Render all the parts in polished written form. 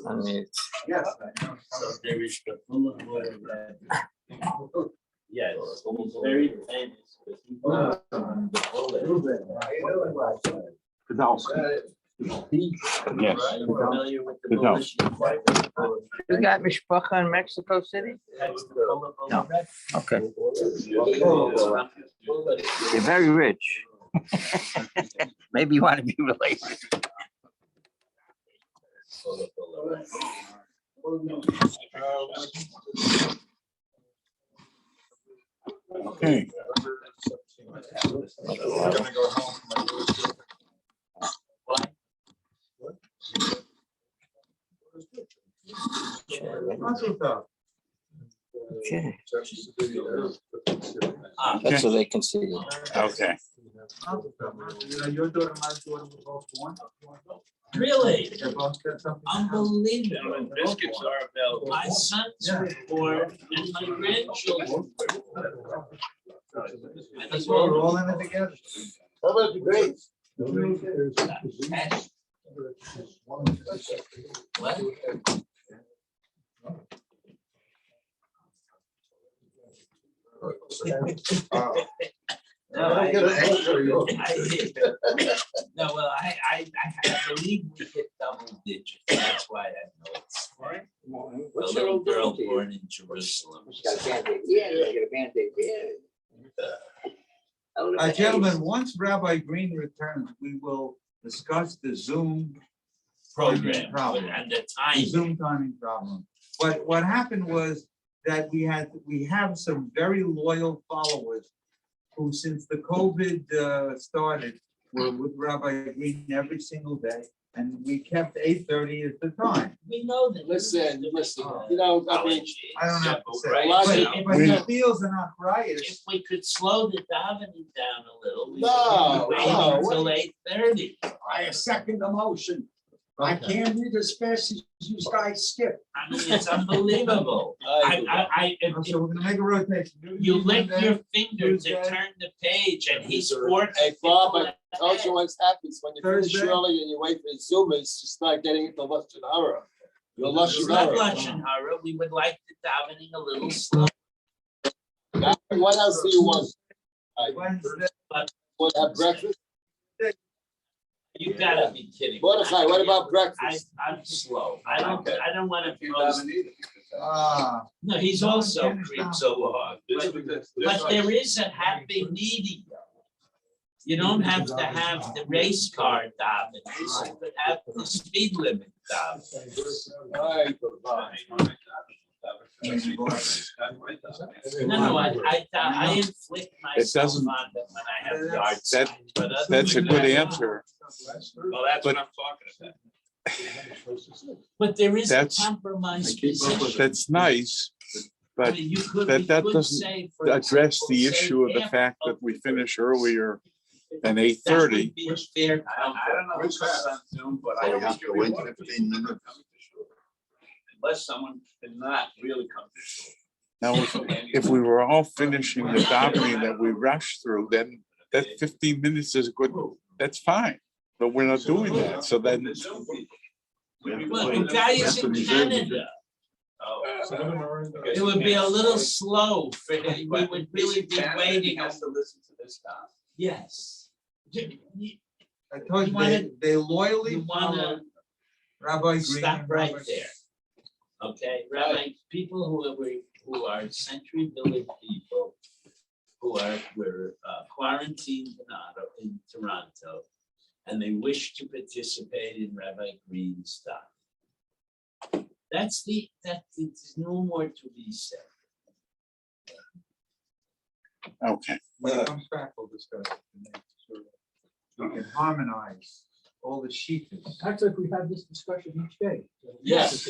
I mean, Yes. So there is the full of water that. Yes, he's very famous. But he was on the bullet. Yes. Are you familiar with the bullet? you got Mishpacha in Mexico City? That's the bullet. No. Okay. Bullet. You're very rich. Maybe you want to be related. Okay. Okay. Ah, That's so they can see it. Okay. Your daughter, my daughter were both born. really? They both got something. Unbelievable. Biscuits are available. My sons were born and my grandchildren were born. That's why we're all in it together. How about the grades? What? No, I believe we hit double digits. That's why I know it's a little girl born in Jerusalem. Yeah, you got a Band-Aid, yeah. Gentlemen, once Rabbi Green returns, we will discuss the Zoom Program problem. and the The time. Zoom timing problem. But what happened was that we have some very loyal followers who, since the COVID started, were with Rabbi Green every single day, and we kept 8:30 as the time. We know that. Listen, you know, I mean, I don't have to say, Right. but he feels an arthritis. If we could slow the davening down a little, we No, would be no, waiting until 8:30. I second the motion. I can't read as fast as you guys skip. I mean, it's unbelievable. So we're gonna make a rotation. You lick your finger to turn the page and he's 4. Hey, Bob, I told you what happens when you finish Thursday? early and you wait for the Zoomers to start getting into Lashon Hara. You're It's Lashon not Hara. Lashon Hara. We would like the davening a little slow. What else do you want? Wednesday. Want to have breakfast? You gotta be kidding. Mordechai, what about breakfast? I'm slow. I don't want to. No, he's also creeps along. But there is a happy medium. You don't have to have the race car davening. You could have the speed limit davening. No, I inflict myself doesn't- on them when I have yard That- signs, but other That's a than good that- answer. Well, that's what I'm talking about. But there is a That's- compromise position. That's nice, I but mean, you could- that- we that could doesn't say, for address example, the say issue of the half fact of that we the finish group. earlier than That 8:30. would be a fair I don't know who's on Zoom, but I So we don't have think to we wait want 15 to minutes. come to shul. Unless someone cannot really come to shul. Now, if we were all finishing the davening that we rushed through, then that 15 minutes is good. That's fine. But we're not doing that. So then Well, the guy is in Canada. It would be a little slow for him. We would really be waiting. Has to listen to this stuff. Yes. I told you, they loyally You wanna follow Rabbi Green. stop and right Rabbi- there. Okay, Rabbi, people who are Century Village people were quarantined in Toronto, and they wish to participate in Rabbi Green's stuff. It's no more to be said. okay. When it comes back, we'll discuss it. and make sure that we can harmonize all the sheets. Actually, if we have this discussion each day. Yes.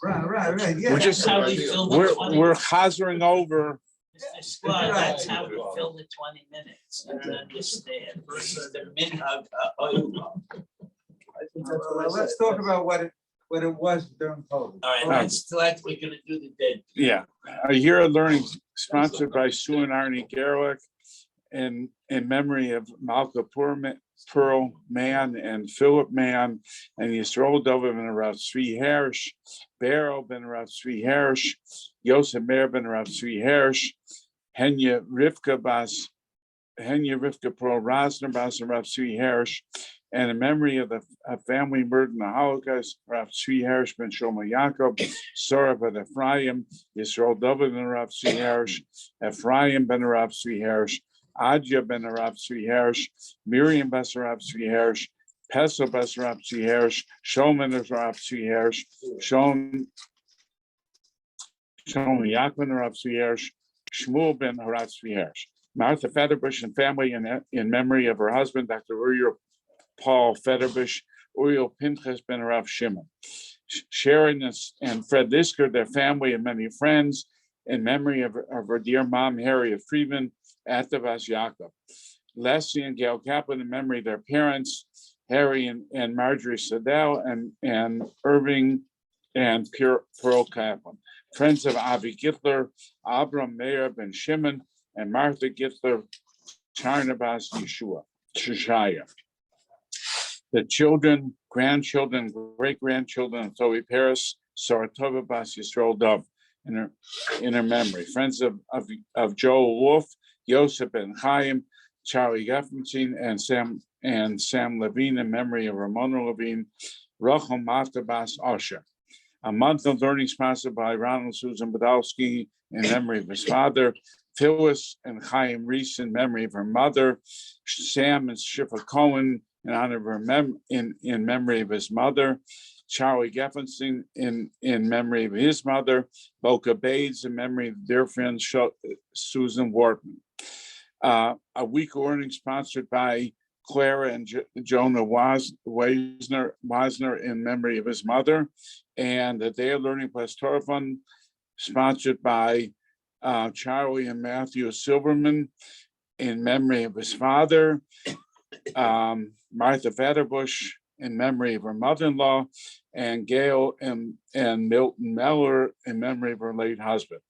Right, yeah. We're just- That's how we fill the We're 20 we're hazarding over. Mr. Sklar, that's how we fill the 20 minutes. You don't understand. This is the minhag ha'olam. Well, let's talk about what it was during COVID. All right, we're gonna do the dead. Yeah, a year of learning sponsored by Sue and Arnie Gerlich in memory of Malka Pearl Man and Philip Man, and Yisroel David ben Rav Tzvi Hersh, Beryl ben Rav Tzvi Hersh, Yosef Meir ben Rav Tzvi Hersh, Henya Rivka Pearl Rosner Bas Rav Tzvi Hersh, and in memory of the family murdered in the Holocaust, Rav Tzvi Hersh ben Shlomo Yaakov, Sora ben Ephraim, Yisroel David ben Rav Tzvi Hersh, Ephraim ben Rav Tzvi Hersh, Adja ben Rav Tzvi Hersh, Miriam bas Rav Tzvi Hersh, Peso bas Rav Tzvi Hersh, Shlomo ben Rav Tzvi Hersh, Shlomo Yaakov ben Rav Tzvi Hersh, Shmuel ben Rav Tzvi Hersh. Martha Federbush and family in memory of her husband, Dr. Uriel Paul Federbush, Uriel Pinchas ben Rav Shimon. Sharon and Fred Lisker, their family and many friends, in memory of her dear mom, Harriet Friedman, Atavas Yaakov. Leslie and Gail Kaplan, in memory of their parents, Harry and Marjorie Sadell, and Irving and Pearl Kaplan. Friends of Avi Gittler, Abram Meir ben Shimon, and Martha Gittler, Charnabas Yeshua, Shishaya. The children, grandchildren, great-grandchildren of Toby Paris, Saratova Bas Yisrael Dov in her memory. Friends of Joel Wolf, Yosef ben Chaim, Charlie Geffenstein, and Sam Levine in memory of Ramona Levine, Rachel Mata Bas Osher. A month of learning sponsored by Ronald Susan Badowski in memory of his father, Phyllis and Chaim Reese in memory of her mother, Sam and Shifa Cohen in honor of her in memory of his mother, Charlie Geffenstein in memory of his mother, Boca Bates in memory of their friend Susan Wortman. A week of learning sponsored by Clara and Jonah Wasner in memory of his mother, and a day of learning plus Torah Fund sponsored by Charlie and Matthew Silverman in memory of his father, Martha Federbush in memory of her mother-in-law, and Gail and Milton Meller in memory of her late husband.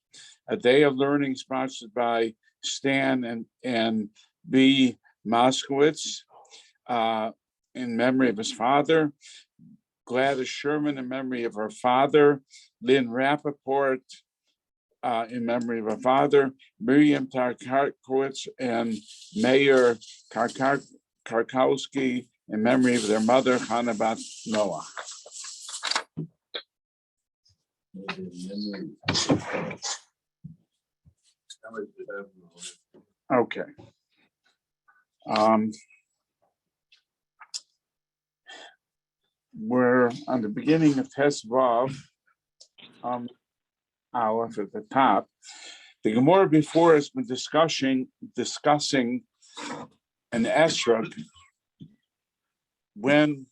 A day of learning sponsored by Stan and B. Moskowitz in memory of his father, Gladys Sherman in memory of her father, Lynn Rappaport in memory of her father, Miriam Tarkarkowitz and Mayor Karkowski in memory of their mother, Hannah Bat Noah. Okay. We're on the beginning of Tes Vav, Aleph at the top. The Gemara before has been discussing an esrog when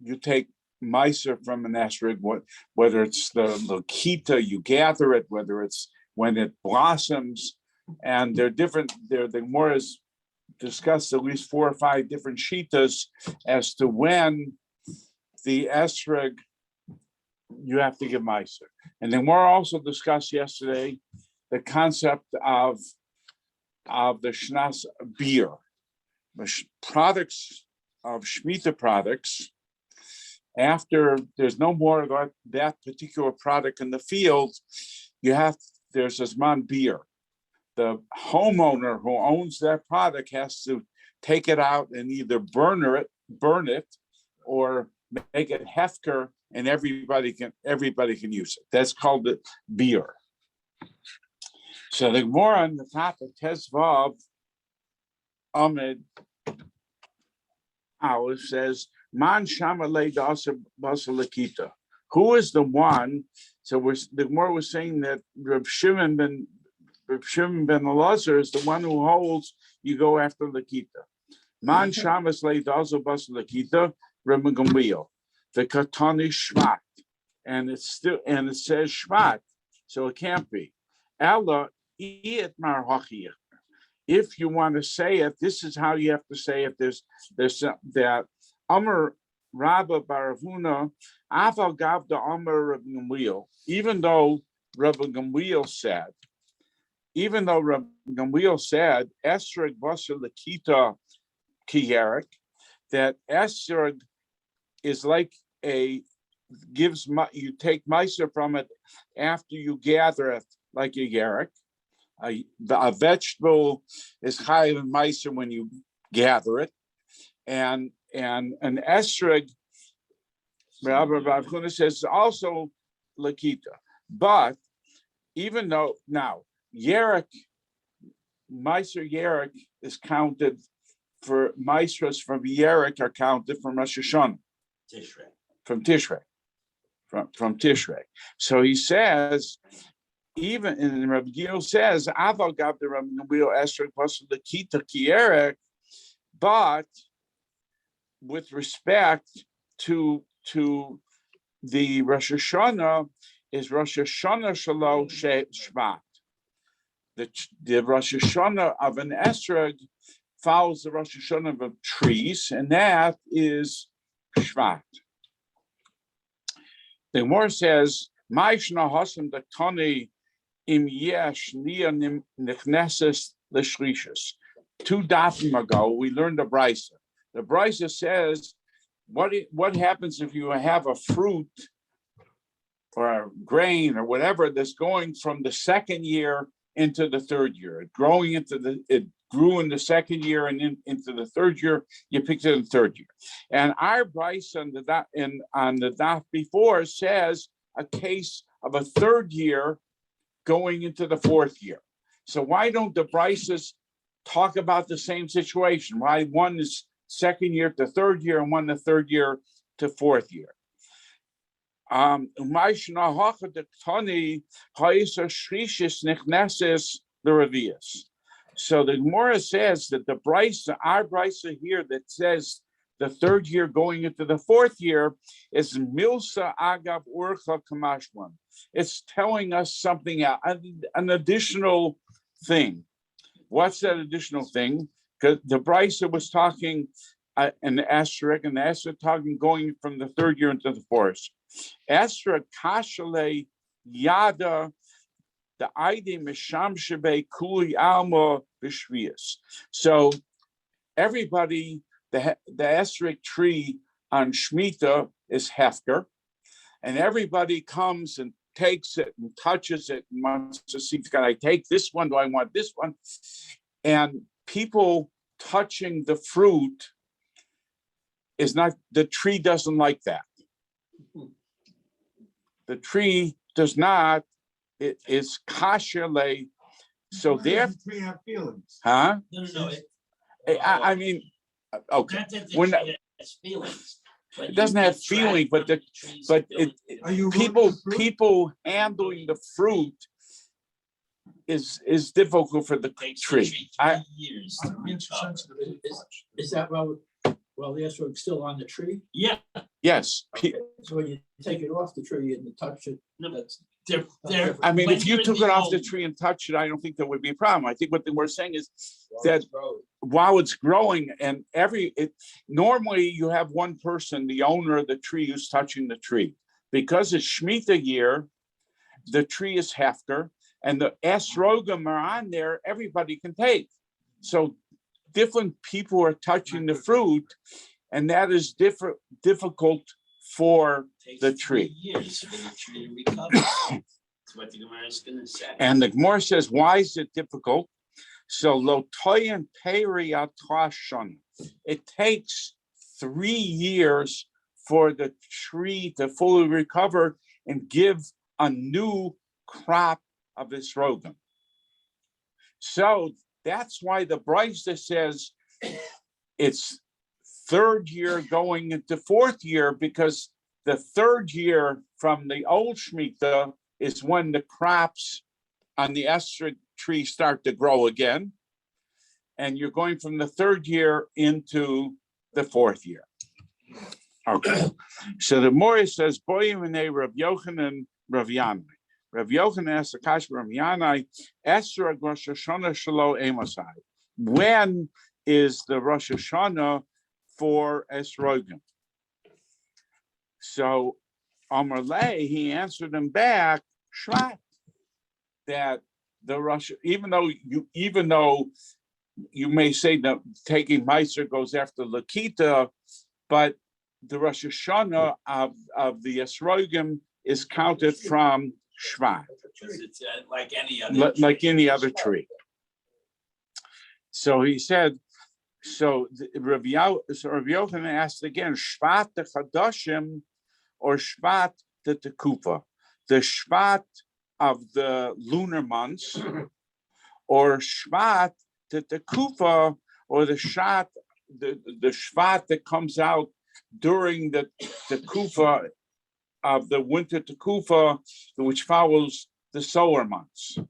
you take meiser from an esrog, whether it's the lokita, you gather it, whether it's when it blossoms, and they're different. The Gemara has discussed at least 4 or 5 different shitas as to when the esrog you have to give meiser. And then we're also discussed yesterday the concept of the shnas beer, the products of Shemitah products. After there's no more of that particular product in the field, there's this man beer. The homeowner who owns that product has to take it out and either burn it, or make it hefker, and everybody can use it. That's called the beer. So the more on the top of Tesvav Amid Aleph says, Man Shamalei Dasa Basalakita. Who is the one? So the more was saying that Reb Shimon ben Elazar is the one who holds you go after Lakita. Man Shamas Lei Dasa Basalakita, Reb Gamliel. The Katani Shvat, and it says Shvat, so it can't be. Ella Iet Mar Hachiyah. If you want to say it, this is how you have to say it. There's that Amar Rabba Baravuna Aval Gavda Amar Rabbi Gamliel. Even though Rabbi Gamliel said, Esrog Basar Lakita Kierik, that Esrog is like you take Meiser from it after you gather it like a Yerek. A vegetable is higher than Meiser when you gather it. And an Esrog, Rabbi Rav Huna says, also Lakita. But even though now Yerek, Meiser Yerek is counted for Meisers from Yerek are counted from Rosh Hashanah. Tishrei. From Tishrei. From Tishrei. So he says, even in Rabbi Gil says, Aval Gav the Rabbi Gamliel Esrog plus the Kita Kierek, but with respect to the Rosh Hashanah is Rosh Hashanah Shalom Shvat. The Rosh Hashanah of an Esrog follows the Rosh Hashanah of trees, and that is Shvat. The Gemara says, "Ma'ishna hasam daktani im yesh nia nichneses l'shrishus." 2 dafim ago, we learned the brisa. The brisa says, "What happens if you have a fruit or a grain or whatever that's going from the second year into the third year? It grew in the second year and into the third year. You picked it in the third year." And our brisa on the daf before says a case of a third year going into the fourth year. So why don't the brises talk about the same situation? Why one is second year to third year and one the third year to fourth year? So the Gemara says that the brisa, our brisa here that says the third year going into the fourth year is milsa agav urcha kamashwan. It's telling us something, an additional thing. What's that additional thing? Because the brisa was talking in the Esrog, and the Esrog talking going from the third year into the fourth. Esrog kashale yada the ide misham shebe kuli alma b'shvius. So everybody, the Esrog tree on Shemitah is hefker, and everybody comes and takes it and touches it and wants to see, can I take this one? Do I want this one? And people touching the fruit is not, the tree doesn't like that. The tree does not, it is kasherle. So there, The tree have feelings. huh? No. I mean, okay. Not that the When tree has feelings. it doesn't have feeling, but Are you people handling the fruit is difficult for the tree. Years. Is that well, the Esrog's still on the tree? Yeah, Yes. So when you take it off the tree and you touch it, no, that's. they're. I mean, when if you you're in took it off the old- tree and touched it, I don't think there would be a problem. I think what they were saying is that while it's growing and normally you have one person, the owner of the tree, who's touching the tree. Because it's Shemitah year, the tree is hefker, and the esrogim are on there, everybody can take. So different people are touching the fruit, and that is difficult for Takes the 3 tree. years for the tree to recover. That's what the Gemara is gonna say. And the Gemara says, why is it difficult? So lotoyan periatashon. It takes 3 years for the tree to fully recover and give a new crop of esrogim. So that's why the brisa says it's third year going into fourth year, because the third year from the old Shemitah is when the crops on the esrog tree start to grow again. And you're going from the third year into the fourth year. Okay. So the Mori says, Boyim and Rav Yochanan, Rav Yanai. Rav Yochanan asked the Kash Rav Yanai, Esrog Rosh Hashanah Shelo Emosai. When is the Rosh Hashanah for Esrogim? So Amar Lei, he answered him back, Shvat, that the Rosh, even though you may say that taking Meiser goes after Lakita, but the Rosh Hashanah of the Esrogim is counted from Shvat, It's like any other. like any other tree. So he said, so Rav Yochanan asked again, Shvat the Chadashim or Shvat the Tekufa? The Shvat of the lunar months, or Shvat the Tekufa, or the Shvat that comes out during the Tekufa of the winter Tekufa, which follows the solar months. Do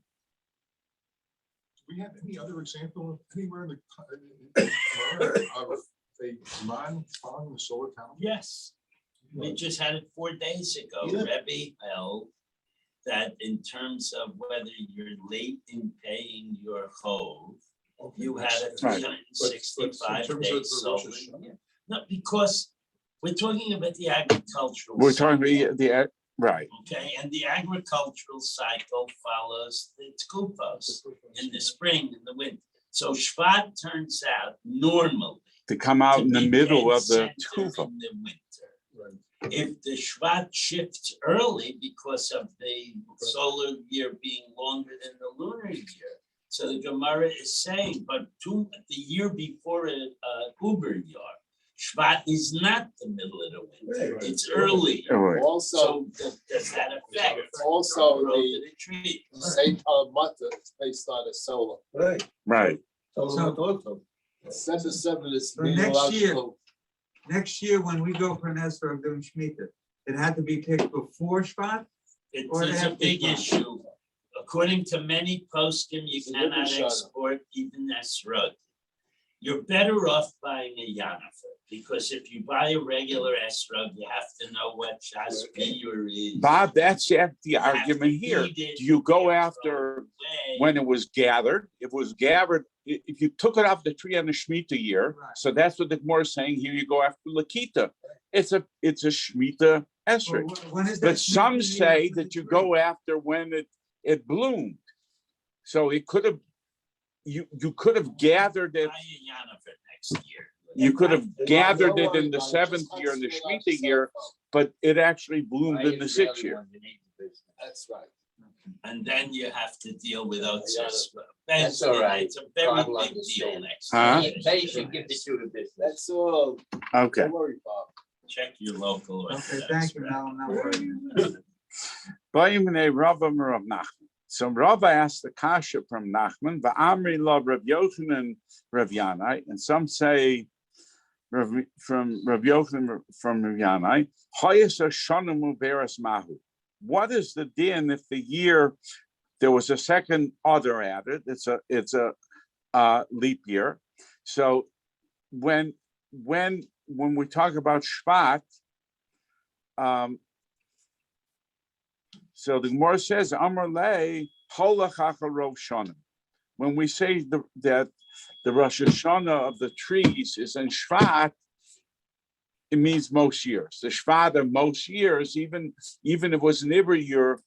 we have any other example anywhere in the of a man following the solar calendar? Yes, we just had it 4 days ago. Rebbe held that in terms of whether you're late in paying your chov, you had a Right. 365-day solar. No, because we're talking about the agricultural. We're talking cycle, about the right. Okay, and the agricultural cycle follows the tkufos in the spring and the winter. So Shvat turns out normally To come out to in the be middle dead of the center Tufa. in the winter. If the Shvat shifts early because of the solar year being longer than the lunar year, so the Gemara is saying, but the year before a Uber year, Shvat is not the middle of the winter; it's early. Also, So does that affect also the growth of the the tree? Seitan Mata is based on a solar. Right. Seven to seven is So next year- meteorological. Next year, when we go for an Esrog of doing Shemitah, it had to be picked before Shvat? It Or is a after big Shvat. issue. According to many poskim, you It's a cannot different shana. export even esrog. You're better off buying a yanafer, because if you buy a regular esrog, you have to know what shas biur is. Bob, that's the You have to argument here. feed it, Do you go throw it after away. when it was gathered? If it was gathered, if you took it off the tree on the Shemitah year, Right. so that's what the Gemara is saying. Here you go after Lakita. It's a Shemitah esrog. When is that But some Shemitah year say for the that you tree? go after when it bloomed. So it could have, you could have gathered it. Buy a yanafer next year. You could have Don't gathered it worry in the about it, seventh just year and the concentrate on Shemitah the year, cell but it actually bloomed Why in the is sixth the year. other one beneath the business? phone. That's right. And then you have to deal with otzos. That's all right. It's a very God will big deal understand. next Huh? year. They should give this to the business. That's all. Okay. Don't worry, Bob. Check your local. Okay, thank you, Mel, I'm not worried. Vayimnei Rava Rav Nachman. So Rava asked the kasha from Nachman, Va'amri lo Rav Yochanan Rav Yanai, and some say from Rav Yochanan from Rav Yanai, Hayas Shonamu Beras Mahu. What is the din if the year there was a second other added? It's a leap year. So when we talk about Shvat, so the Gemara says, Amar Le Holachacha Rov Shonim. When we say that the Rosh Hashanah of the trees is in Shvat, it means most years. The Shvat of most years, even if it was an every year,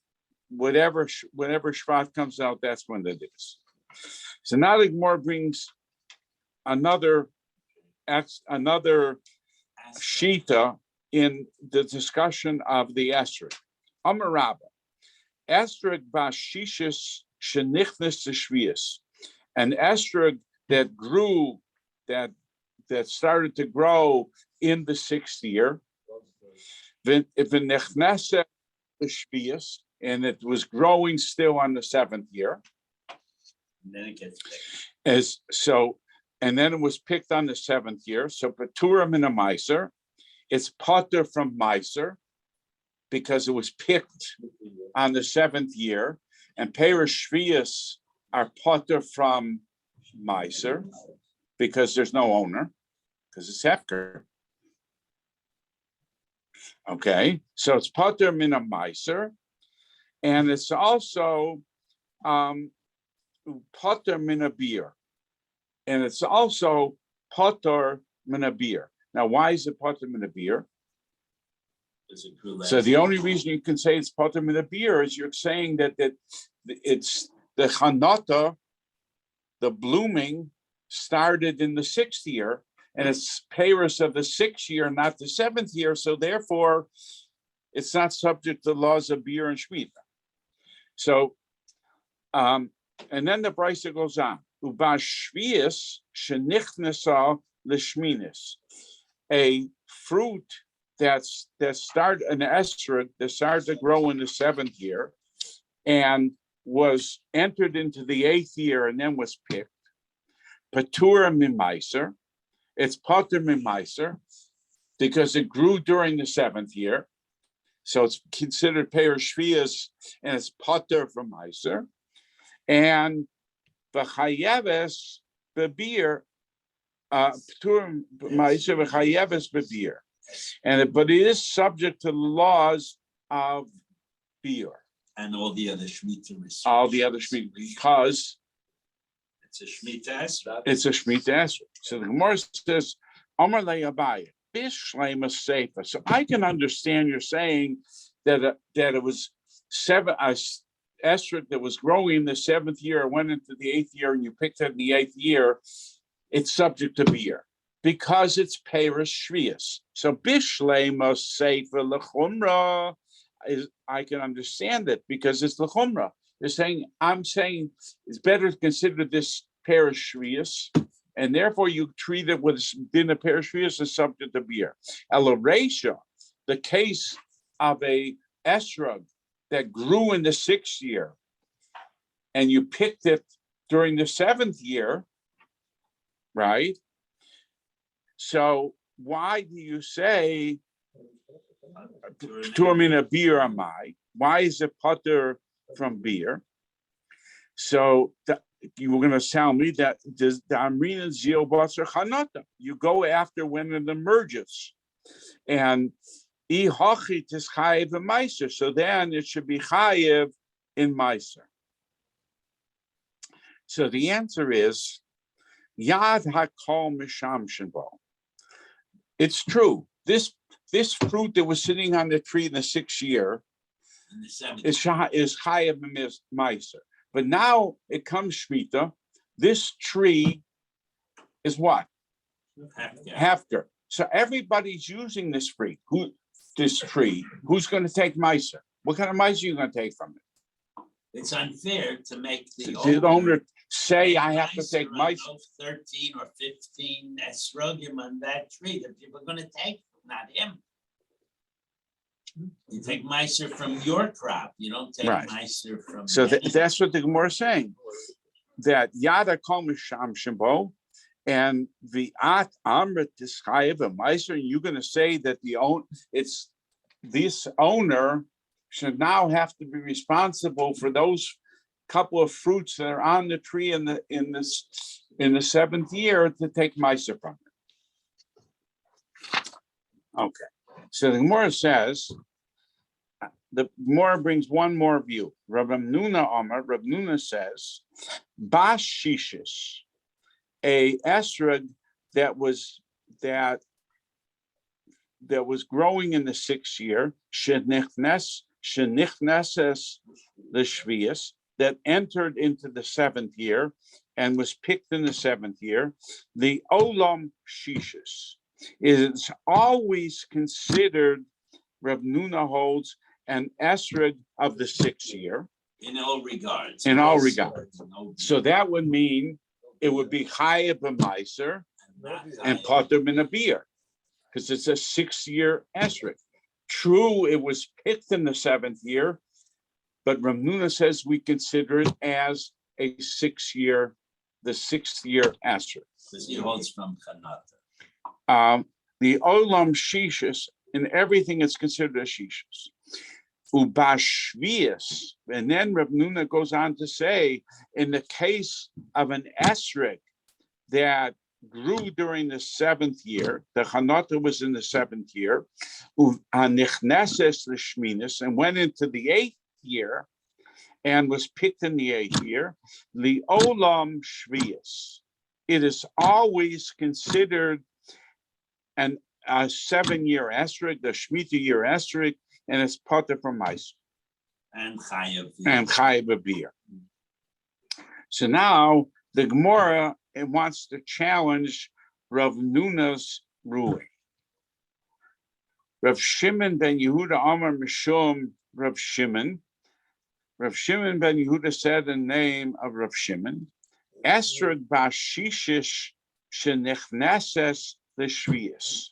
whenever Shvat comes out, that's when it is. So now the Gemara brings another shita in the discussion of the esrog. Amar Rabba, esrog bashishis shenichnes shvius, an esrog that grew, that started to grow in the sixth year, and it was growing still on the seventh year. And then it gets big. And then it was picked on the seventh year. So Paturim in a Meiser, it's Potter from Meiser, because it was picked on the seventh year, and Perish Shvius are Potter from Meiser, because there's no owner, because it's Hefker. Okay, so it's Potter min a Meiser, and it's also Potter min a beer, and it's also Potter min a beer. Now, why is it Potter min a beer? So the only reason you can say it's Potter min a beer is you're saying that it's the Chanata, the blooming, started in the 6th year, and it's Paris of the 6th year, not the 7th year. So therefore, it's not subject to laws of beer and Shemitah. So, and then the Brisa goes on. Uba Shvius shenichnasa l'shminis, a fruit that started an esrog that started to grow in the 7th year and was entered into the 8th year and then was picked. Patur mimaiser, it's patur mimaiser because it grew during the 7th year, so it's considered peir shvius and it's patur from maiser. And v'chayeves bebeer, patur maiser v'chayeves bebeer, but it is subject to the laws of beer. And all the other Shemitah. All the other Shemitah, because it's a Shemitah Esrog. It's a Shemitah Esrog. So the Gemara says, Amar le'Abaye, Bishlema Seifa. So I can understand you're saying that it was esrog that was growing in the 7th year, went into the 8th year, and you picked it in the 8th year. It's subject to beer because it's Paris Shvius. So Bishlema Seifa L'chumra. I can understand it because it's the chumrah. I'm saying it's better to consider this Paris Shvius, and therefore you treat it within a Paris Shvius as subject to beer. Elaration, the case of a esrog that grew in the 6th year, and you picked it during the 7th year, right? So why do you say Turmina beer amai? Why is it putter from beer? So you were going to tell me that the Amrina Zil Basar Chanata. You go after when it emerges, and Ihachit is chayiv and meiser. So then it should be chayiv in meiser. So the answer is Yad Hakol Misham Shinbo. It's true. This fruit that was sitting on the tree in the 6th year is chayav meiser. But now it comes Shemitah. This tree is what? Hefker. So everybody's using this tree. Who's going to take meiser? What kind of meiser are you going to take from it? It's unfair to make the owner say I have to take meiser. 13 or 15 esrogim on that tree that people are going to take, not him. You take meiser from your crop. You don't take meiser from. So that's what the Gemara is saying. That yada kol misham shimbo, and the at amrit tischayev a meiser. And you're going to say that this owner should now have to be responsible for those couple of fruits that are on the tree in the 7th year to take meiser from it. Okay. So the Gemara says, the Gemara brings one more view. Rav Nuna says, Bas Shishis, a esrog that was growing in the 6th year, shenichneses the Shvius, that entered into the 7th year and was picked in the 7th year, the Olam Shishis is always considered, Rav Nuna holds, an esrog of the 6th year. In all regards. In all regards. So that would mean it would be chayav b'meiser and patur min a beer, because it's a 6th year esrog. True, it was picked in the 7th year, but Rav Nuna says we consider it as a 6th year, the 6th year esrog. Because he holds from Chanata. The olam shishis, in everything it's considered a shishis. Ubashvius, and then Rav Nuna goes on to say, in the case of an esrog that grew during the 7th year, the Chanata was in the 7th year, and went into the 8th year and was picked in the 8th year, the olam shvius. It is always considered a 7-year esrog, the Shemitah year esrog, and it's patur from meiser and chayav beer. So now the Gemara and wants to challenge Rav Nuna's ruling. Rav Shimon ben Yehuda Amar Mishum Rav Shimon. Rav Shimon ben Yehuda said the name of Rav Shimon, Esrog Bashishish Shenichneses L'Shvius.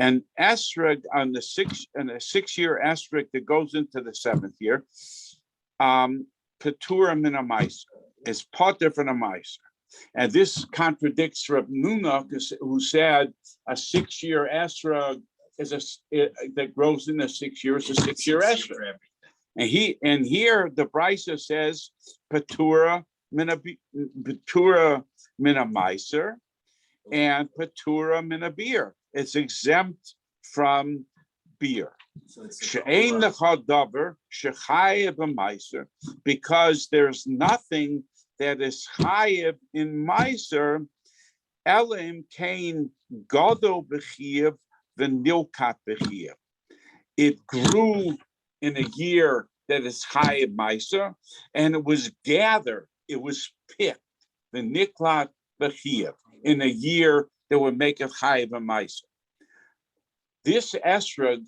And Esrog on the 6-year Esrog that goes into the 7th year, Petura Min HaMaiser, is potter from a Maiser. And this contradicts Rav Nuna, who said a 6-year Esrog is that grows in the 6 years, a 6-year Esrog. And here the Brisa says Petura Min HaMaiser and Petura Min HaBeer. It's exempt from beer. Because there's nothing that is chayev in meiser, elim kain gadol b'chiyuv v'nilkat b'chiyuv. It grew in a year that is chayev meiser, and it was gathered, it was picked, the niklat b'chiyuv, in a year that would make it chayev meiser. This esrog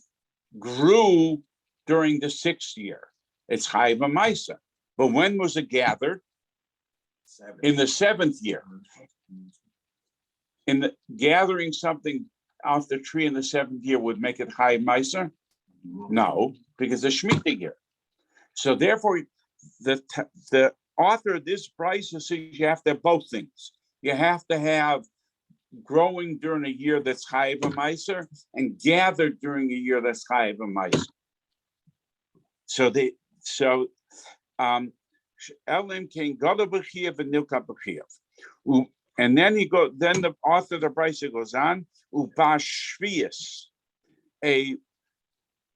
grew during the 6th year. It's chayev meiser. But when was it gathered? In the 7th year. In the gathering something off the tree in the 7th year would make it chayev meiser? No, because the Shemitah year. So therefore, the author of this price says you have to have both things. You have to have growing during a year that's chayev meiser and gathered during a year that's chayev meiser. Elim came gadol b'chiyuv and nilkat b'chiyuv. And then the author of the Brisa goes on, ubashvius, a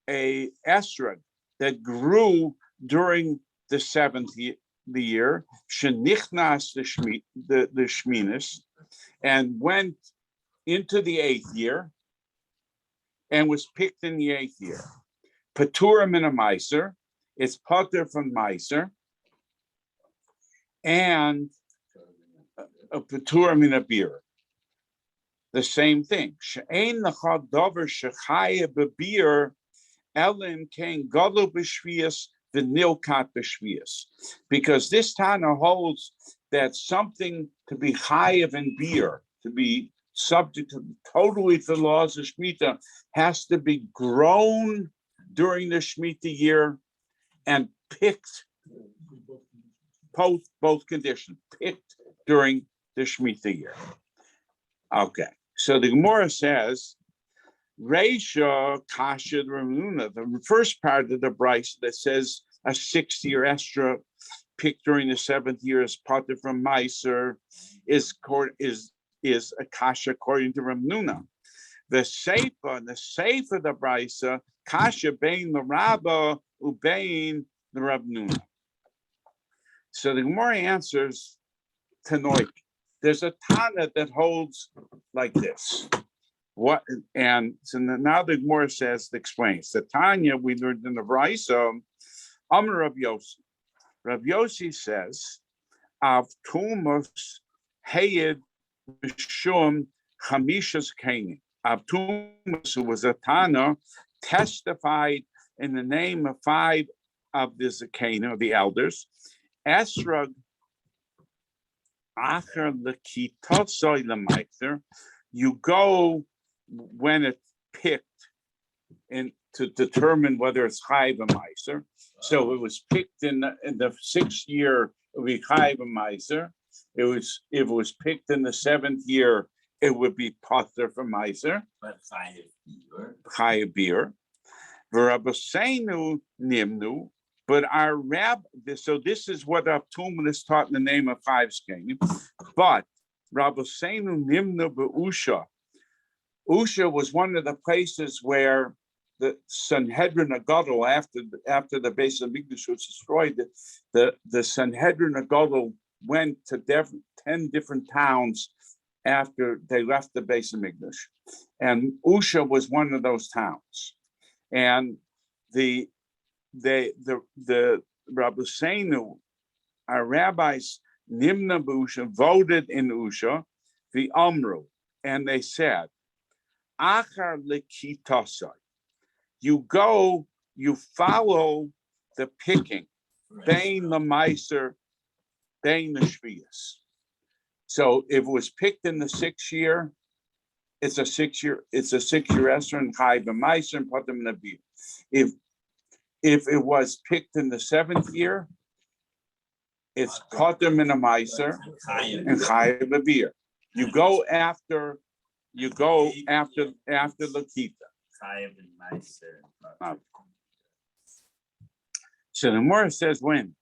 esrog that grew during the 7th year, shenichnas the shminis, and went into the 8th year, and was picked in the 8th year. Petura min HaMaiser, it's potter from Meiser, and a Petura min HaBeer. The same thing. She'ein l'chad davar shechayev b'beer elim kein gadol b'shvius v'nilkat b'shvius. Because this Tana holds that something to be chayev in beer, to be subject to totally to the laws of Shemitah, has to be grown during the Shemitah year and picked, both conditions, picked during the Shemitah year. Okay, so the Gemara says, Reisha Kasha Ramuna, the first part of the Bryce that says a 6-year extra picked during the 7th year is potter from Meiser, is a kasha according to Ramnuna. The Seifa of the Brisa, kasha bein the Rabba ubein the Ramnuna. So the Gemara answers Tanoik. There's a Tana that holds like this. What? And so now the Gemara explains. The Tanya we learned in the Brisa, Amar Rav Yossi. Rav Yossi says, Av Tumas Hayed Mishum Chamishas Kainin. Av Tumas, who was a Tana, testified in the name of 5 of the Zakena, the elders. Esrog Acher Lekitosoi Lemaiser. You go when it's picked and to determine whether it's chayev meiser. So it was picked in the 6th year, it would be chayev meiser. If it was picked in the 7th year, it would be potter for meiser. But Chayev beer. V'Rabbeinu nimnu. But our so this is what Abtuman is taught in the name of 5 skenim. But Rabbeinu nimnu be'usha. Usha was one of the places where the Sanhedrin Agadol, after the base of Mikdash was destroyed, the Sanhedrin Agadol went to 10 different towns after they left the base of Mikdash, and Usha was one of those towns. And the Rabbeinu, our rabbis Nimna Busha voted in Usha, the Amru, and they said, Achar Likitasai. You go, you follow the picking, Bain the Meiser, Bain the Shvius. So if it was picked in the 6th year, it's a 6-year Esser and Chai B'Meiser and put them in a beer. If it was picked in the 7th year, it's put them in a Meiser and Chai B'Beer. You go after Lakita. So the Gemara says when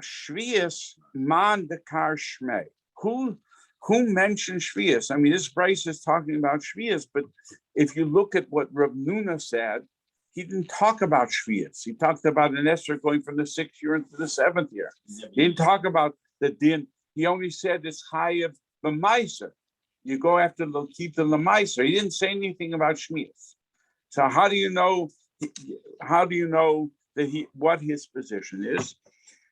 Shvius man dekar shmei. Who mentioned Shvius? I mean, this Bryce is talking about Shvius, but if you look at what Rav Nuna said, he didn't talk about Shvius. He talked about an Esther going from the 6th year into the 7th year. He didn't talk about the din. He only said it's high of the Meiser. You go after Lokita Lemeiser. He didn't say anything about Shvius. So how do you know? That what his position is?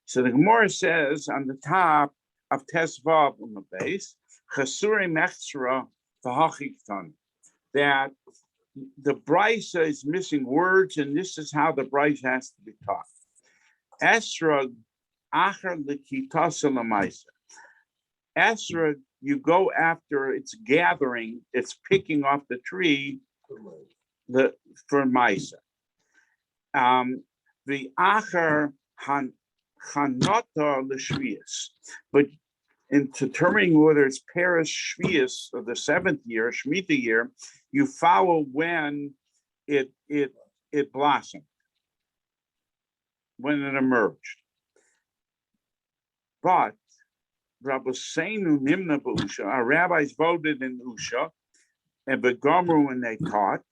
So the Gemara says on the top of Tesvav on the base, Chasuri Mechsra V'Hachikton, that the Brisa is missing words, and this is how the Brisa has to be taught. Esra Achar L'Kitasa L'Maisa. Esra, you go after its gathering, it's picking off the tree for Maisa. The Achar Chanata L'Shvius, but in determining whether it's Paris Shvius of the 7th year, Shemitah year, you follow when it blossomed, when it emerged. But Rabbeinu Nimna B'Usha, our rabbis voted in Usha, and Begomer when they taught,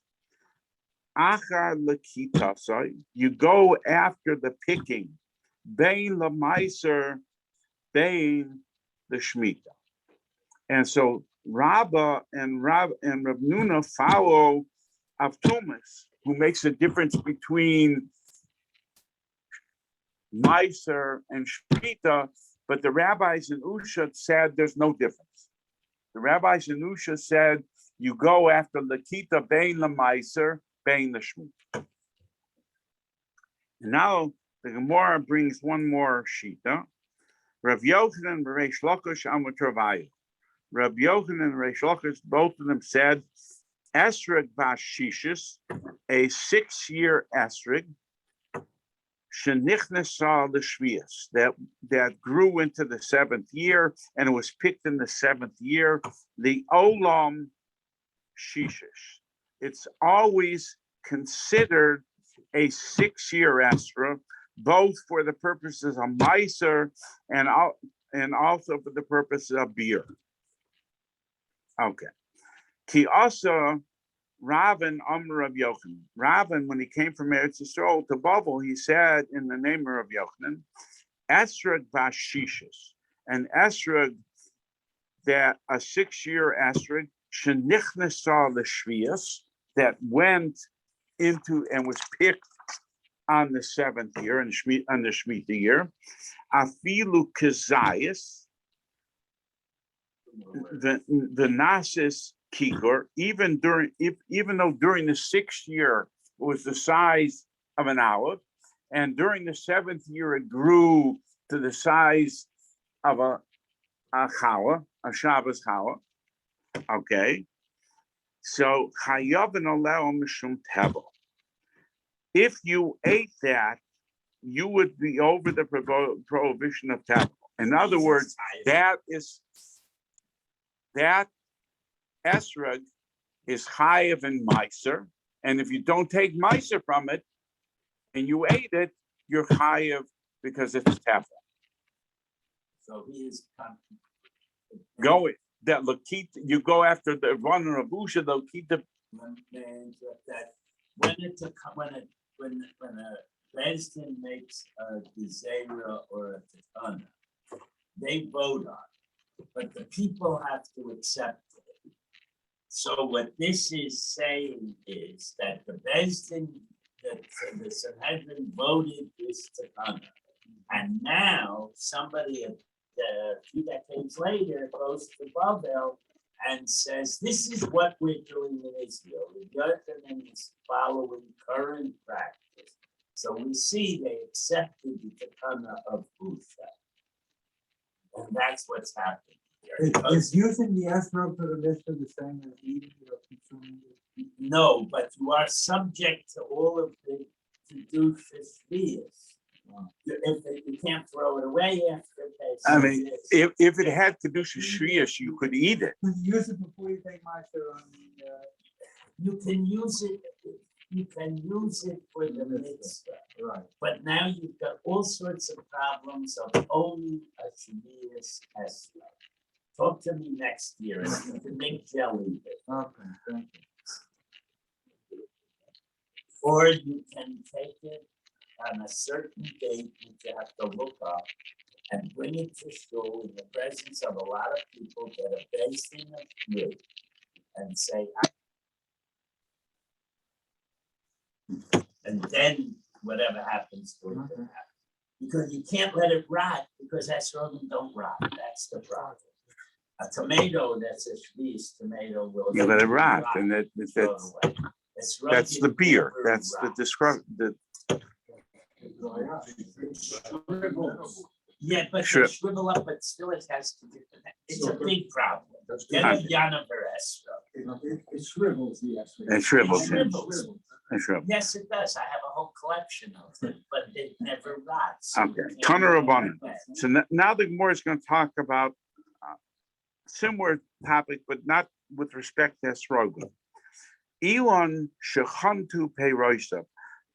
Achar L'Kitasai, you go after the picking, Bain L'Meiser, Bain the Shemitah. And so Rabba and Rav Nuna follow Avtumas, who makes a difference between Meiser and Shemitah, but the rabbis in Usha said there's no difference. The rabbis in Usha said you go after Lakita Bain L'Meiser, Bain the Shemitah. And now the Gemara brings one more shita. Rav Yochanan and Reish Lakish Amud Travayu. Rav Yochanan and Reish Lakish, both of them said, Esrig Bashishis, a 6-year Esrig, Shenichnesah L'Shvius, that grew into the 7th year, and it was picked in the 7th year, the Olam Shishish. It's always considered a 6-year Esra, both for the purposes of Meiser and also for the purposes of beer. Okay. Ki also Ravin Amr of Yochanan. Ravin, when he came from Eretz Yisrael to Babel, he said in the name of Yochanan, Esrog Bashishis, an Esrog that a 6-year Esrog, Shenichnesah L'Shvius, that went into and was picked on the 7th year, on the Shemitah year, Afilu Kazayas, the Nasis Kikor, even though during the 6th year it was the size of an olive, and during the 7th year it grew to the size of a challah, a Shabbos challah. Okay, so Chayavin Oleo Mishum Tevel. If you ate that, you would be over the prohibition of tevel. In other words, that esrog is chayav in meiser, and if you don't take meiser from it and you ate it, you're chayav because it's tevel. So he is Going. That Lakita, you go after the runner of Usha, Lakita. When a Bezdin makes a Gezerah or a Takana, they vote on it, but the people have to accept it. So what this is saying is that the Bezdin, that the Sanhedrin voted this Takana, And now somebody a few decades later goes to Babel and says, this is what we're doing in Israel. The Yochanan is following current practice. So we see they accepted the takana of Busha. And that's what's happening here. Is using the esrog for the Mishnah the same as eating it or consuming it? No, but you are subject to all of the to-do shvius. If you can't throw it away after it. I mean, if it had Kedusha Shvius, you could eat it. Can you use it before you take Meiser on the, You can use it, for the mitzvah. right? But now you've got all sorts of problems of owning a shvius esrog. Talk to me next year, and you can make jelly. Okay, thank you. Or you can take it on a certain date, which you have to look up, and bring it to school in the presence of a lot of people that are based in the field, and say, and then whatever happens to it can happen. Because you can't let it rot, because esrogim don't rot. That's the problem. A tomato that's a shvius tomato will. You let it rot, and that's the beer. That's the describe the. Yeah, but Sure. they shrivel up, but still it has to, it's a big problem. That's Get good. a Yana Veresco. It shrivels the esrog. It shrivels. It shrivels. It shrivels. Yes, it does. I have a whole collection of them, but it never rots. Okay, Tanur Rabbanan. So now the Gemara is going to talk about similar topic, but not with respect to esrogim. Elon shechantu peirosa,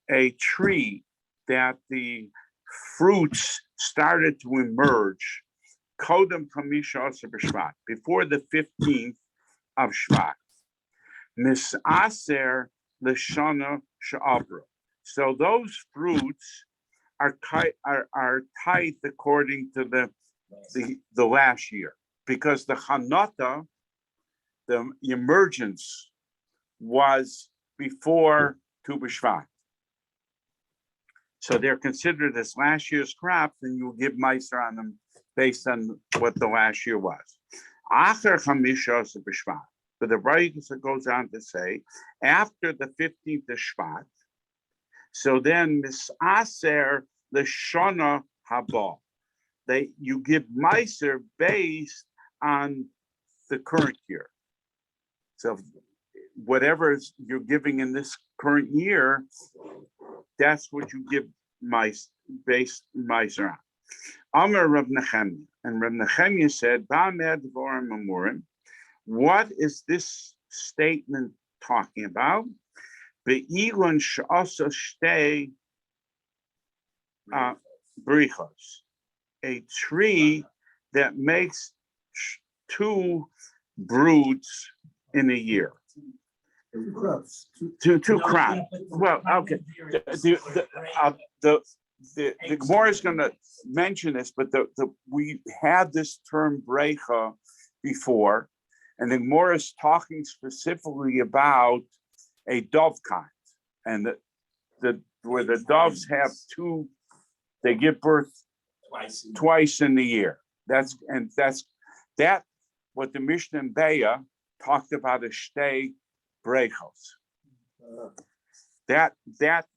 a tree that the fruits started to emerge, kodem chamisha asar b'shvat, before the 15th of Shvat. Misaser l'shana she'avra. So those fruits are tithed according to the last year, because the chanata, the emergence, was before Tu B'Shvat. So they're considered as last year's crops, and you give meiser on them based on what the last year was. Acher chamisha asar b'Shvat. But the Brayus goes on to say, after the 15th of Shvat, so then misaser l'shana haba. You give meiser based on the current year. So whatever you're giving in this current year, that's what you give based meiser on. Amar Rav Nechemia, and Rav Nechemia said, "Ba'amed dvorim amurim." What is this statement talking about? Be'ilon she'asa shtei brichos, a tree that makes two broods in a year. Two crops. Two crops. Well, okay. The Gemara is going to mention this, but we had this term brecha before, and the Gemara is talking specifically about a dovecot, and where the doves have two, they give birth twice in the year. That's what the Mishnah in Beya talked about as shtei brechos. That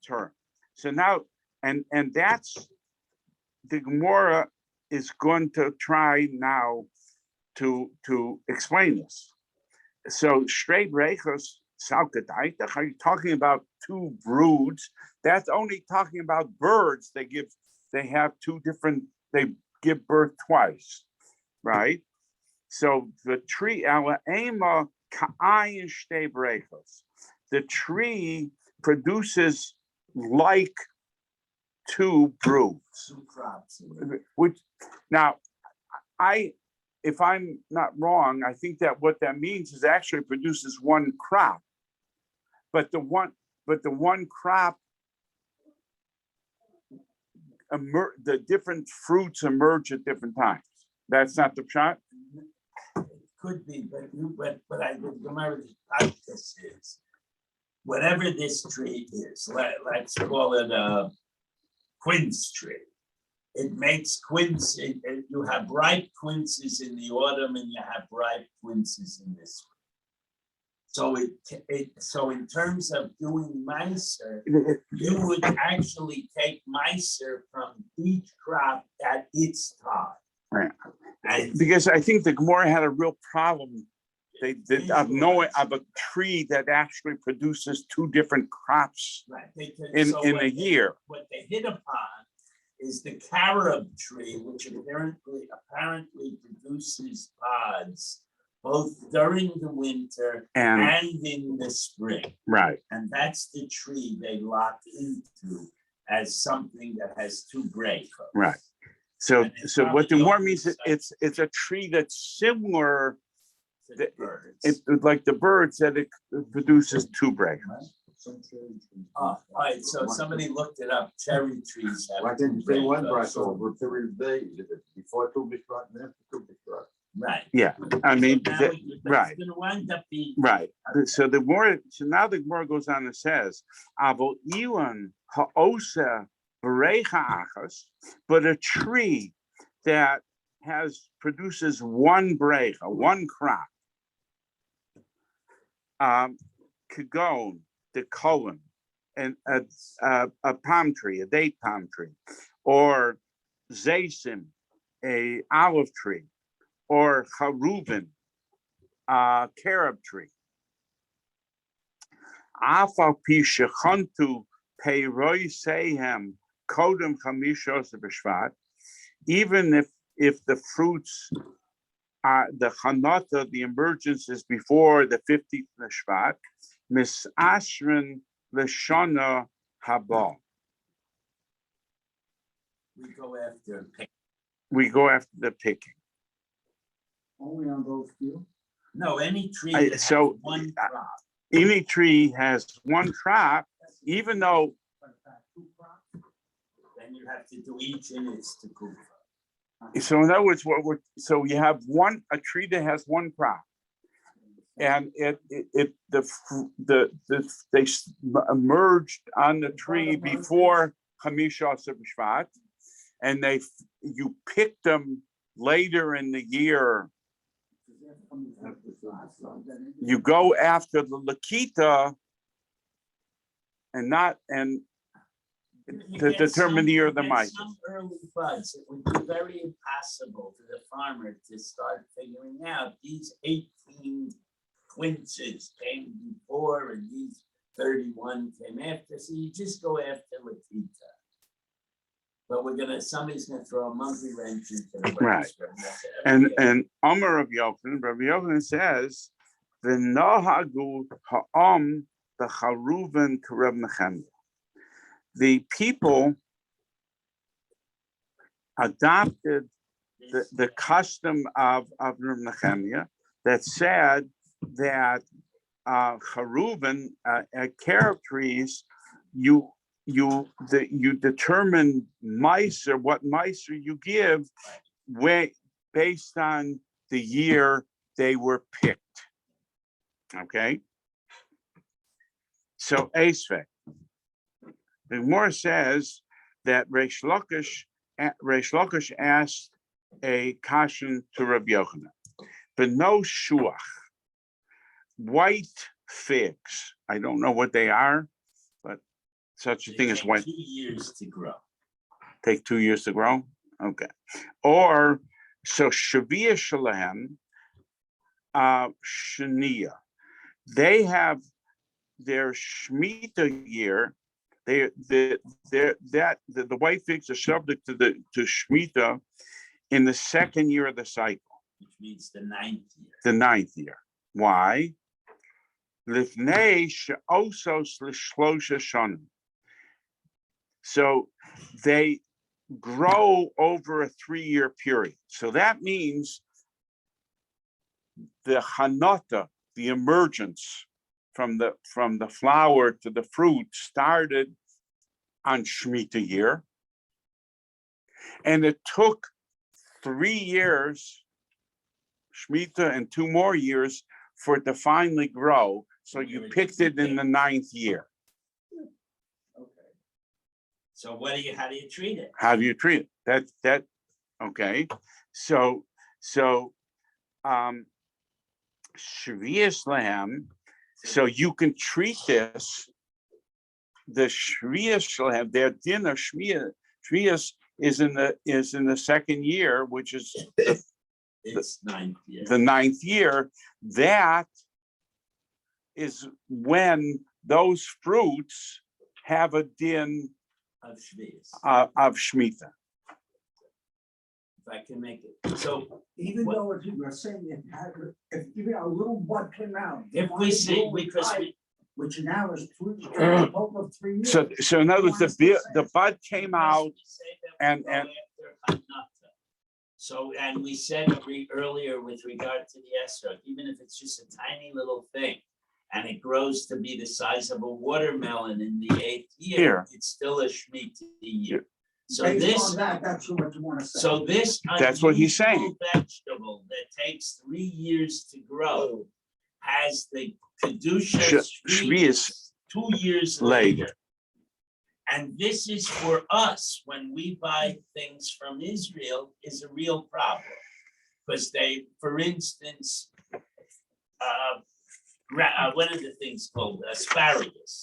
term. So now, and that's the Gemara is going to try now to explain this. So shtei brechos, are you talking about two broods? That's only talking about birds. They have two different, they give birth twice, right? So the tree, the tree produces like two broods. Two crops. Which now, if I'm not wrong, I think that what that means is actually produces one crop, but the one crop, the different fruits emerge at different times. That's not the shot. Could be, but I would remember the practice is whatever this tree is. Let's call it a quince tree. it makes quince, you have ripe quinces in the autumn and you have ripe quinces in the spring. So in terms of doing Meiser, you would actually take Meiser from each crop at its time. Right. And Because I think the Gemara had a real problem. They did of a tree that actually produces two different crops right, in what a year. What they hit upon is the carob tree, which apparently produces pods both during the winter And and in the spring. right, And that's the tree they lock into as something that has two breaks. right. So And it's what the probably Gemara only means is such- it's a tree that's similar. to the birds. It's like the birds that it produces two breaks. All right, so somebody looked it up, cherry trees have. Why didn't you two say one breaks. brush over 3 days, before 2 big truck, and after 2 big truck? Right. Yeah, I mean, So now the- but right. It's gonna wind up being. right. So now the Gemara goes on and says, "Avo ilan ha'osa berecha achas," but a tree that produces one brecha, one crop, kagon, the colon, and a palm tree, a date palm tree, or zaysim, a olive tree, or charuvin, a carob tree. Afal pi shechantu peiroi sehem kodem chamishos b'shvat, even if the fruits are the chanata, the emergence is before the 15th Shvat, misashrin l'shana haba. We go after pick. We go after the picking. Only on those few? No, any tree I- that has so, one crop. Any tree has one crop, even though, Then you have to do each in its tekufa. so in other words, so you have a tree that has one crop. And they emerged on the tree before Hamisha Shvat, and you picked them later in the year. You go after the Lakita and You to get determine the year of the you get mice. some early buds, it would be very impossible for the farmer to start figuring out these 18 quinces came before and these 31 came after, so you just go after Latita. But somebody's gonna throw a monkey wrench into the Right. And Amar of Rabbi Yochanan says, "V'nohagu ha'am b'charuven k'Reb Nechemia." The people adopted the custom of Reb Nechemia that said that charuven carob trees, you determine meiser, what meiser you give, based on the year they were picked. Okay. So Esvek. The Gemara says that Reish Lakish asked a kashan to Rabbi Yochanan, but no shuach, white figs. I don't know what they are, but such a thing as white. 2 years to grow. Take 2 years to grow. Okay. Or so Shavia Shalahem, Shania. They have their Shemitah year. The white figs are subject to Shemitah in the second year of the cycle. Which means the 9th year. The 9th year. Why? Lifnei she'osos l'shlosha shanim. So they grow over a 3-year period. So that means the hanata, the emergence from the flower to the fruit, started on Shemitah year, and it took 3 years, Shemitah, and 2 more years for it to finally grow. So you picked it in the 9th year. So how do you treat it? How do you treat it? Okay. So, Shvius Lahem, so you can treat this, the Shvius Lahem, their dinner, Shvius is in the second year, which is It's 9th year. the 9th year. That is when those fruits have a din Of Shvius, of Shemitah. if I can make it. So Even though if you were saying if even a little bud came out. if we see, because we, Which now is a total of 3 years. So in other words, the bud came out we say that we and- go after Hanata. So, and we said earlier with regard to the esrog, even if it's just a tiny little thing, and it grows to be the size of a watermelon in the 8th year, Here. it's still a Shemitah year. So Based this, on that, that's what you want to say. so this That's what he's saying. unusual vegetable that takes 3 years to grow has the Kedusha Shvius 2 years later. later. And this is for us, when we buy things from Israel, is a real problem. Because they, for instance, what are the things called? Asparagus.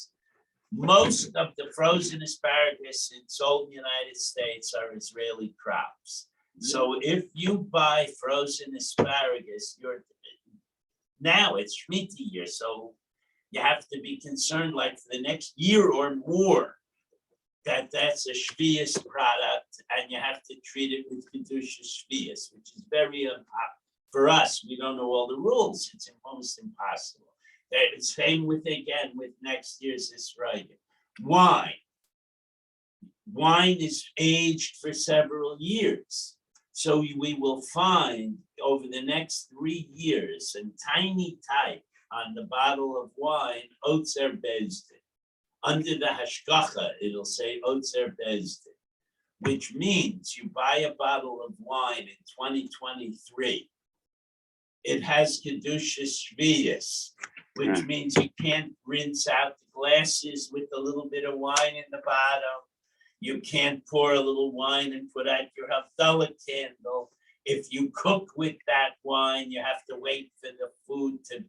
Most of the frozen asparagus sold in the United States are Israeli crops. So if you buy frozen asparagus, now it's Shemitah year, so you have to be concerned, like for the next year or more, that's a Shvius product, and you have to treat it with Kedusha Shvius, which is very for us. We don't know all the rules; it's almost impossible. Same with next year's Israel. Wine. Wine is aged for several years. So we will find over the next 3 years a tiny type on the bottle of wine, Otzer Bezdin. Under the hashgacha, it'll say Otzer Bezdin, which means you buy a bottle of wine in 2023. It has Kedusha Shvius, which means you can't rinse out the glasses with a little bit of wine in the bottom. You can't pour a little wine and put out your Havdalah candle. If you cook with that wine, you have to wait for the food to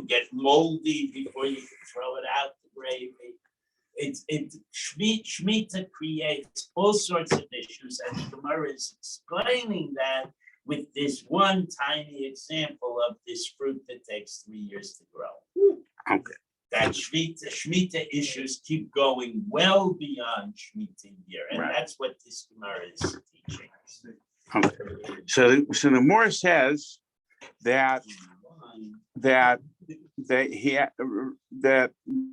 get moldy before you can throw it out the gravy. Shemitah creates all sorts of issues, and the Gemara is explaining that with this one tiny example of this fruit that takes 3 years to grow. Okay. That Shemitah issues keep going well beyond Shemitah year, and Right. that's what this Gemara is teaching. Okay. So the Gemara says that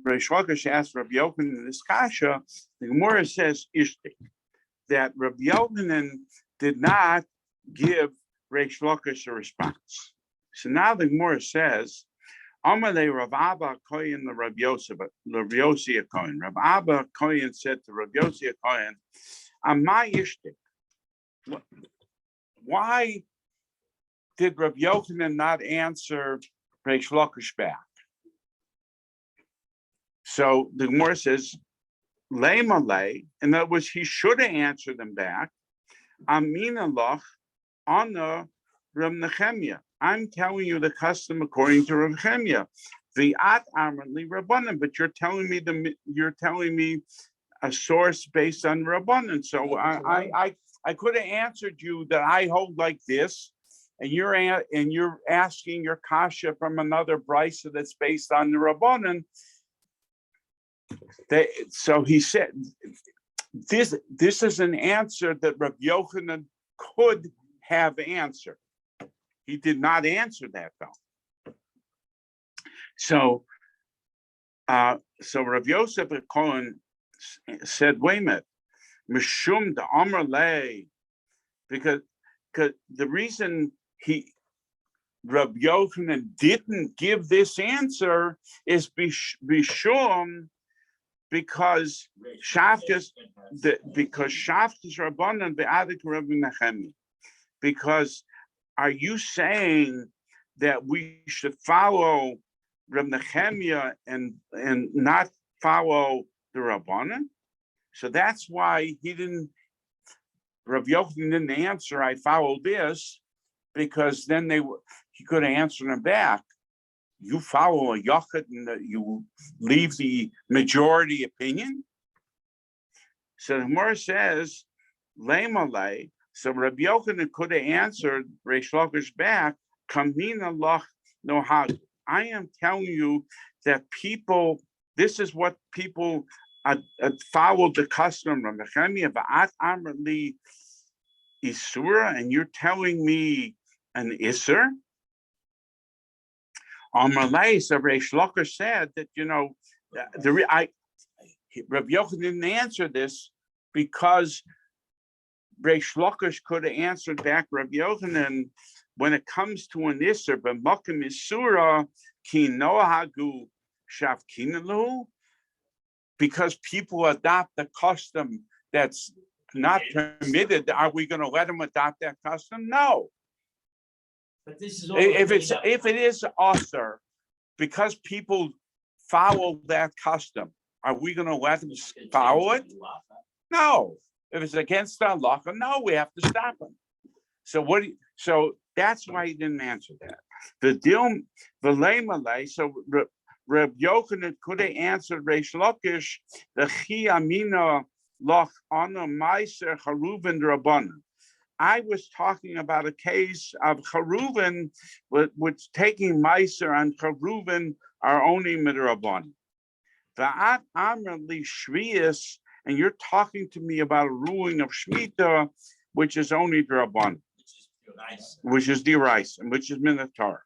Reish Lakish asked Rabbi Yochanan in this kasha. The Gemara says ishtik, that Rabbi Yochanan did not give Reish Lakish a response. So now the Gemara says, Amalei Rav Abba Kohen the Rabbi Yossi Kohen. Rav Abba Kohen said to Rabbi Yossi Kohen, Amai ishtik. Why did Rabbi Yochanan not answer Reish Lakish back? So the Gemara says, Lema lei, in other words, he should have answered them back. Amina loch ana Rav Nechemia. I'm telling you the custom according to Rav Nechemia. The at amrli Rabbanan, but you're telling me a source based on Rabbanan. So I could have answered you that I hold like this, and you're asking your kasha from another brisa that's based on the Rabbanan. So he said, this is an answer that Rabbi Yochanan could have answered. He did not answer that though. So Rabbi Yosef Cohen said, wait a minute, Mishum the Amr lei, because the reason Rabbi Yochanan didn't give this answer is Bishum, because Shafkas Rabbanan be'adik Rabbi Nechemia. Because are you saying that we should follow Rabbi Nechemia and not follow the Rabbanan? So that's why he didn't, Rav Yochanan didn't answer, I followed this, because then he could have answered him back. You follow a Yochid and you leave the majority opinion? So the Gemara says, Leimalei, so Rabbi Yochanan could have answered Reish Lakish back, Kamina Lach Nohag. I am telling you that people, this is what people followed the custom of Va'at Amrli Isura, and you're telling me an Isser? Amalei, so Reish Lakish said that, Rabbi Yochanan didn't answer this because Reish Lakish could have answered back Rabbi Yochanan when it comes to an Isser, but Makim Isura ki nohagu shavkinalu, because people adopt the custom that's not permitted. Are we going to let them adopt that custom? No. But this is all. If it is usher, because people follow that custom, are we going to let them follow it? No. If it's against the halacha, no, we have to stop them. So that's why he didn't answer that. The deal, the lemalei. So Reb Yochanan could have answered Reish Lakish the chi amina loch ana meiser charuven rabbanan. I was talking about a case of charuven, which taking meiser and charuven are only midrabanan. Va'at amrli shvius, and you're talking to me about a ruling of shmita, which is only drabanan, which is deraisa, and which is minatar.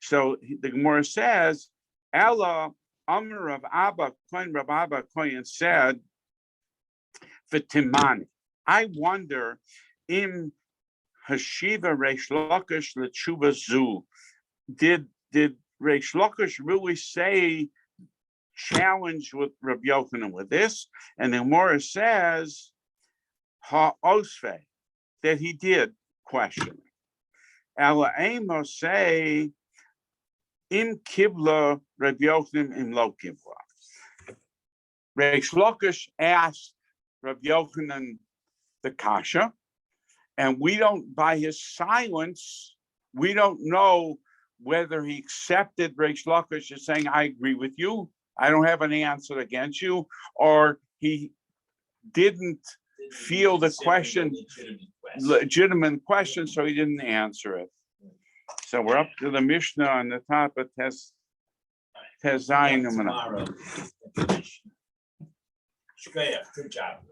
So the Gemara says, Ella Amr of Abba Kohen, Rav Abba Kohen said, V'timani. I wonder, in Hashiva Reish Lakish l'tshuva zu, did Reish Lakish really say challenge with Rabbi Yochanan with this? And the Gemara says ha'osfe, that he did question. Ela Amos say im kibla Rabbi Yochanan im lo kibla. Reish Lakish asked Rabbi Yochanan the kasha, and we don't, by his silence, we don't know whether he accepted Reish Lakish as saying, I agree with you, I don't have an answer against you, or he didn't feel the question, legitimate question, so he didn't answer it. So we're up to the Mishnah on the top of Tes Zayin. Tomorrow. Good job.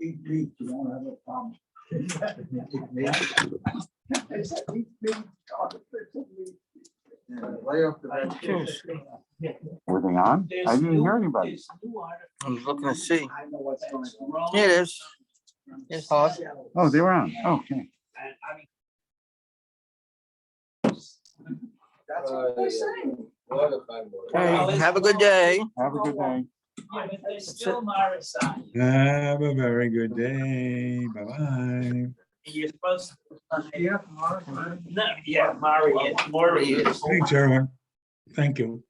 Eat meat, you won't have a problem. I said, eat meat, artificial meat. Lay off the vegetables. Were they on? I didn't hear anybody. I was looking to see. I know what's going on. Here it is. It's hot. Oh, they were on. Okay. That's what they're saying. Okay, have a good day. Have a good day. Yeah, but there's still Marisai. Have a very good day. Bye-bye. You're supposed to. Yeah, tomorrow. No, yeah, Mari is. Thanks, everyone. Thank you.